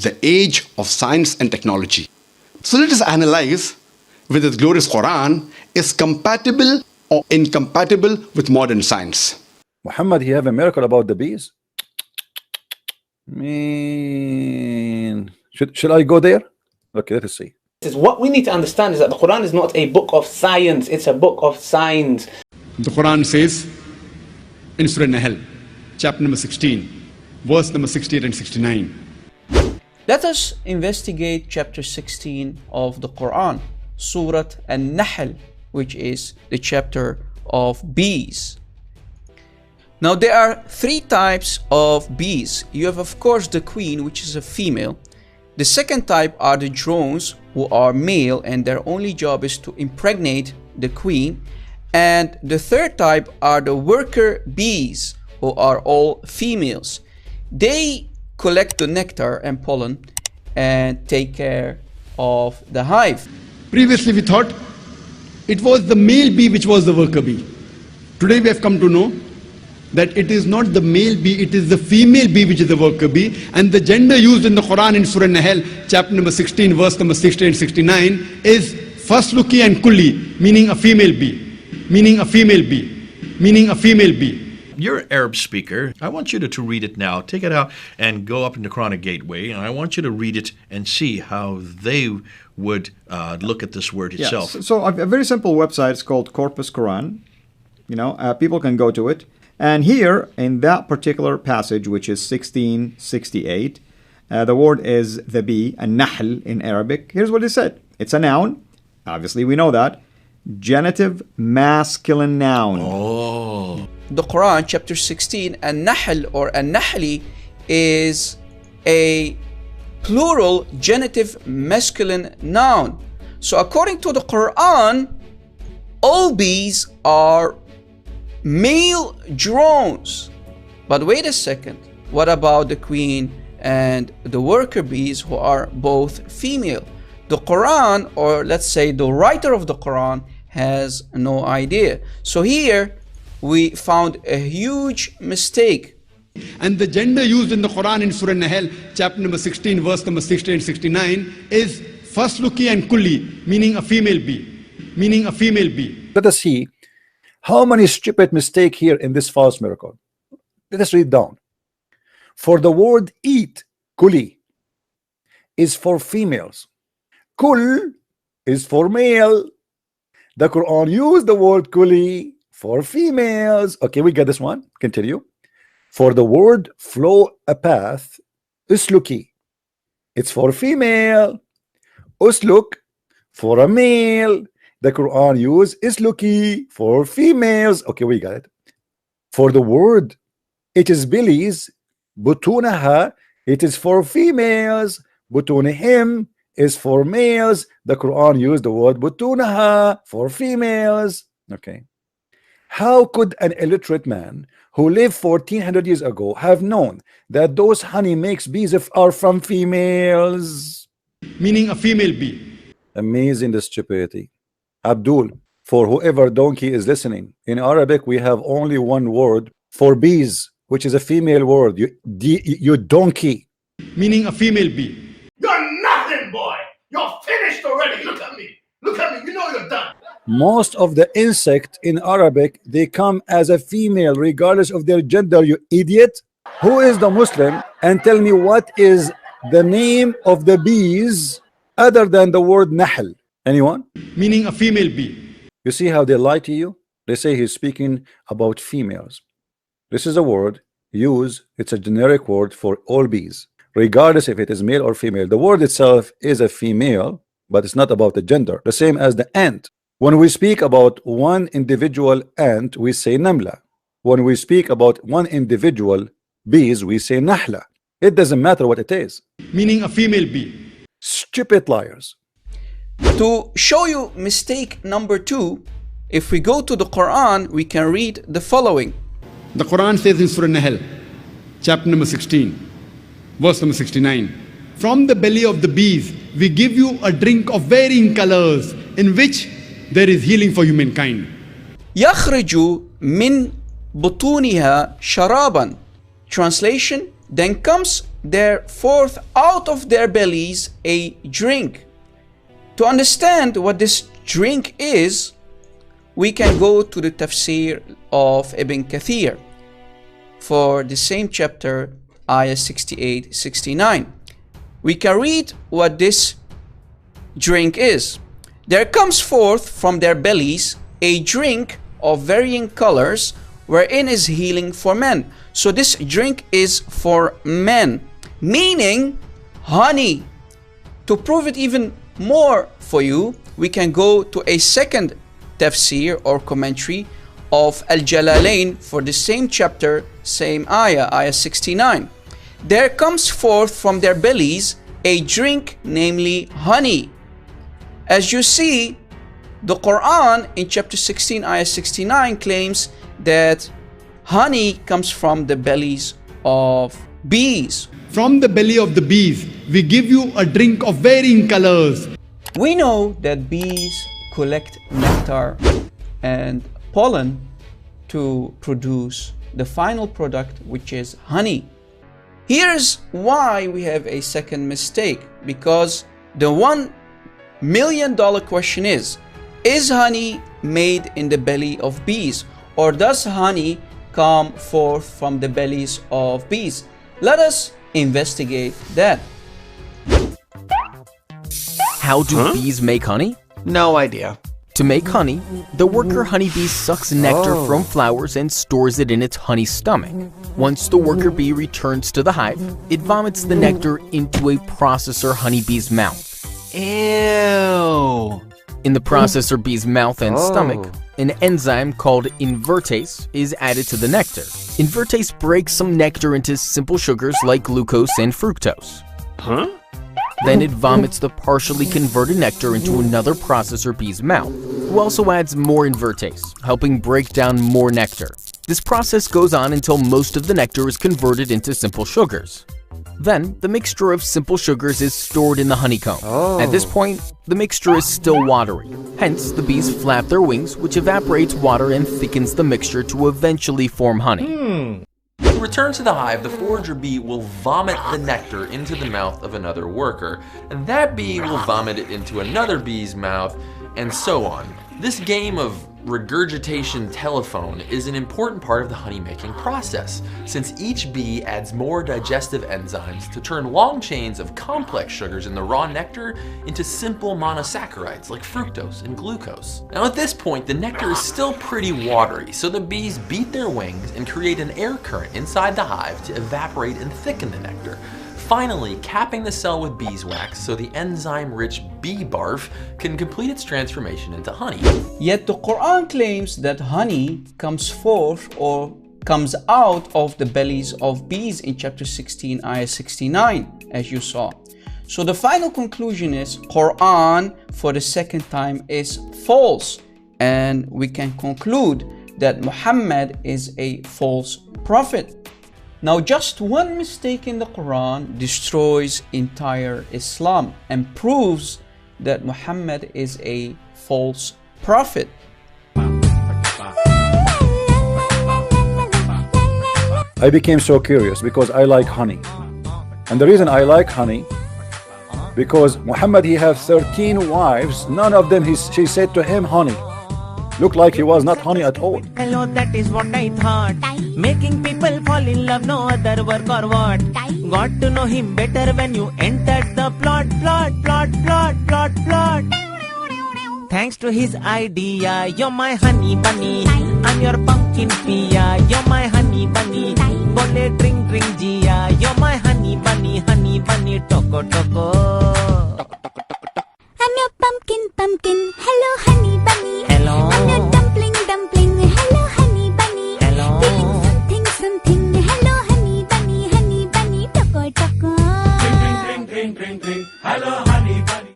is the age of science and technology. So let us analyze whether the glorious Quran is compatible or incompatible with modern science. Muhammad, he have a miracle about the bees? Man, should I go there? Okay, let us see. What we need to understand is that the Quran is not a book of science, it's a book of signs. The Quran says in Surah An-Nahl, chapter number 16, verse number 68 and 69. Let us investigate chapter 16 of the Quran, Surah An-Nahl, which is the chapter of bees. Now there are three types of bees. You have, of course, the queen, which is a female. The second type are the drones, who are male, and their only job is to impregnate the queen. And the third type are the worker bees, who are all females. They collect the nectar and pollen and take care of the hive. Previously we thought it was the male bee which was the worker bee. Today we have come to know that it is not the male bee, it is the female bee which is the worker bee. And the gender used in the Quran in Surah An-Nahl, chapter number 16, verse number 60 and 69 is fasluki and kulli, meaning a female bee. Meaning a female bee. Meaning a female bee. You're an Arab speaker. I want you to read it now. Take it out and go up in the Quranic Gateway, and I want you to read it and see how they would look at this word itself. Yes. So a very simple website is called Corpus Quran. You know, people can go to it. And here, in that particular passage, which is 1668, the word is the bee, An-Nahl in Arabic. Here's what it said. It's a noun. Obviously, we know that. Genitive masculine noun. Oh. The Quran, chapter 16, An-Nahl or An-Nahli is a plural genitive masculine noun. So according to the Quran, all bees are male drones. But wait a second, what about the queen and the worker bees, who are both female? The Quran, or let's say the writer of the Quran, has no idea. So here we found a huge mistake. And the gender used in the Quran in Surah An-Nahl, chapter number 16, verse number 60 and 69 is fasluki and kulli, meaning a female bee. Meaning a female bee. Let us see how many stupid mistakes here in this false miracle. Let us read down. For the word eat, kuli, is for females. Kul is for male. The Quran used the word kuli for females. Okay, we got this one. Continue. For the word flow a path, usluki, it's for female. Usluk for a male. The Quran used isluki for females. Okay, we got it. For the word it is billies, butunaha, it is for females. Butunihim is for males. The Quran used the word butunaha for females. Okay. How could an illiterate man who lived 1400 years ago have known that those honey makes bees are from females? Meaning a female bee. Amazing the stupidity. Abdul, for whoever donkey is listening, in Arabic we have only one word for bees, which is a female word. You donkey. Meaning a female bee. You're nothing, boy. You're finished already. Look at me. Look at me. You know you're done. Most of the insect in Arabic, they come as a female regardless of their gender. You idiot. Who is the Muslim? And tell me what is the name of the bees other than the word Nahl? Anyone? Meaning a female bee. You see how they lie to you? They say he's speaking about females. This is a word used, it's a generic word for all bees, regardless if it is male or female. The word itself is a female, but it's not about the gender. The same as the ant. When we speak about one individual ant, we say namla. When we speak about one individual bees, we say nahla. It doesn't matter what it is. Meaning a female bee. Stupid liars. To show you mistake number 2, if we go to the Quran, we can read the following. The Quran says in Surah An-Nahl, chapter number 16, verse number 69, from the belly of the bees we give you a drink of varying colors in which there is healing for humankind. يخرج من بطونها شرابا. Translation: then comes there forth out of their bellies a drink. To understand what this drink is, we can go to the tafsir of Ibn Kathir for the same chapter, ayah 68-69. We can read what this drink is. There comes forth from their bellies a drink of varying colors, wherein is healing for men. So this drink is for men, meaning honey. To prove it even more for you, we can go to a second tafsir or commentary of Al-Jalalain for the same chapter, same ayah 69. There comes forth from their bellies a drink, namely honey. As you see, the Quran in chapter 16, ayah 69 claims that honey comes from the bellies of bees. From the belly of the bees, we give you a drink of varying colors. We know that bees collect nectar and pollen to produce the final product, which is honey. Here's why we have a second mistake, because the $1 million question is honey made in the belly of bees, or does honey come forth from the bellies of bees? Let us investigate that. How do bees make honey? No idea. To make honey, the worker honeybee sucks nectar from flowers and stores it in its honey stomach. Once the worker bee returns to the hive, it vomits the nectar into a processor honeybee's mouth. Ew. In the processor bee's mouth and stomach, an enzyme called invertase is added to the nectar. Invertase breaks some nectar into simple sugars like glucose and fructose. Then it vomits the partially converted nectar into another processor bee's mouth, who also adds more invertase, helping break down more nectar. This process goes on until most of the nectar is converted into simple sugars. Then, the mixture of simple sugars is stored in the honeycomb. At this point, the mixture is still watery. Hence, the bees flap their wings, which evaporates water and thickens the mixture to eventually form honey. To return to the hive, the forager bee will vomit the nectar into the mouth of another worker, and that bee will vomit it into another bee's mouth, and so on. This game of regurgitation telephone is an important part of the honey making process, since each bee adds more digestive enzymes to turn long chains of complex sugars in the raw nectar into simple monosaccharides like fructose and glucose. Now at this point, the nectar is still pretty watery, so the bees beat their wings and create an air current inside the hive to evaporate and thicken the nectar, finally capping the cell with beeswax so the enzyme-rich bee barf can complete its transformation into honey. Yet the Quran claims that honey comes forth or comes out of the bellies of bees in chapter 16, ayah 69, as you saw. So the final conclusion is Quran for the second time is false, and we can conclude that Muhammad is a false prophet. Now, just one mistake in the Quran destroys entire Islam and proves that Muhammad is a false prophet. I became so curious because I like honey. And the reason I like honey, because Muhammad, he have 13 wives, none of them she said to him honey. Looked like he was not honey at all. Hello, that is what I thought. Making people fall in love, no other work or what. Got to know him better when you entered the plot. Thanks to his idea, you're my honey bunny. I'm your pumpkin pia, you're my honey bunny. Bole drink Gia, you're my honey bunny, toko. I'm your pumpkin, hello honey bunny. Hello. I'm your dumpling, hello honey bunny. Hello. Feeling something, hello honey bunny, toko. Drink, hello honey bunny.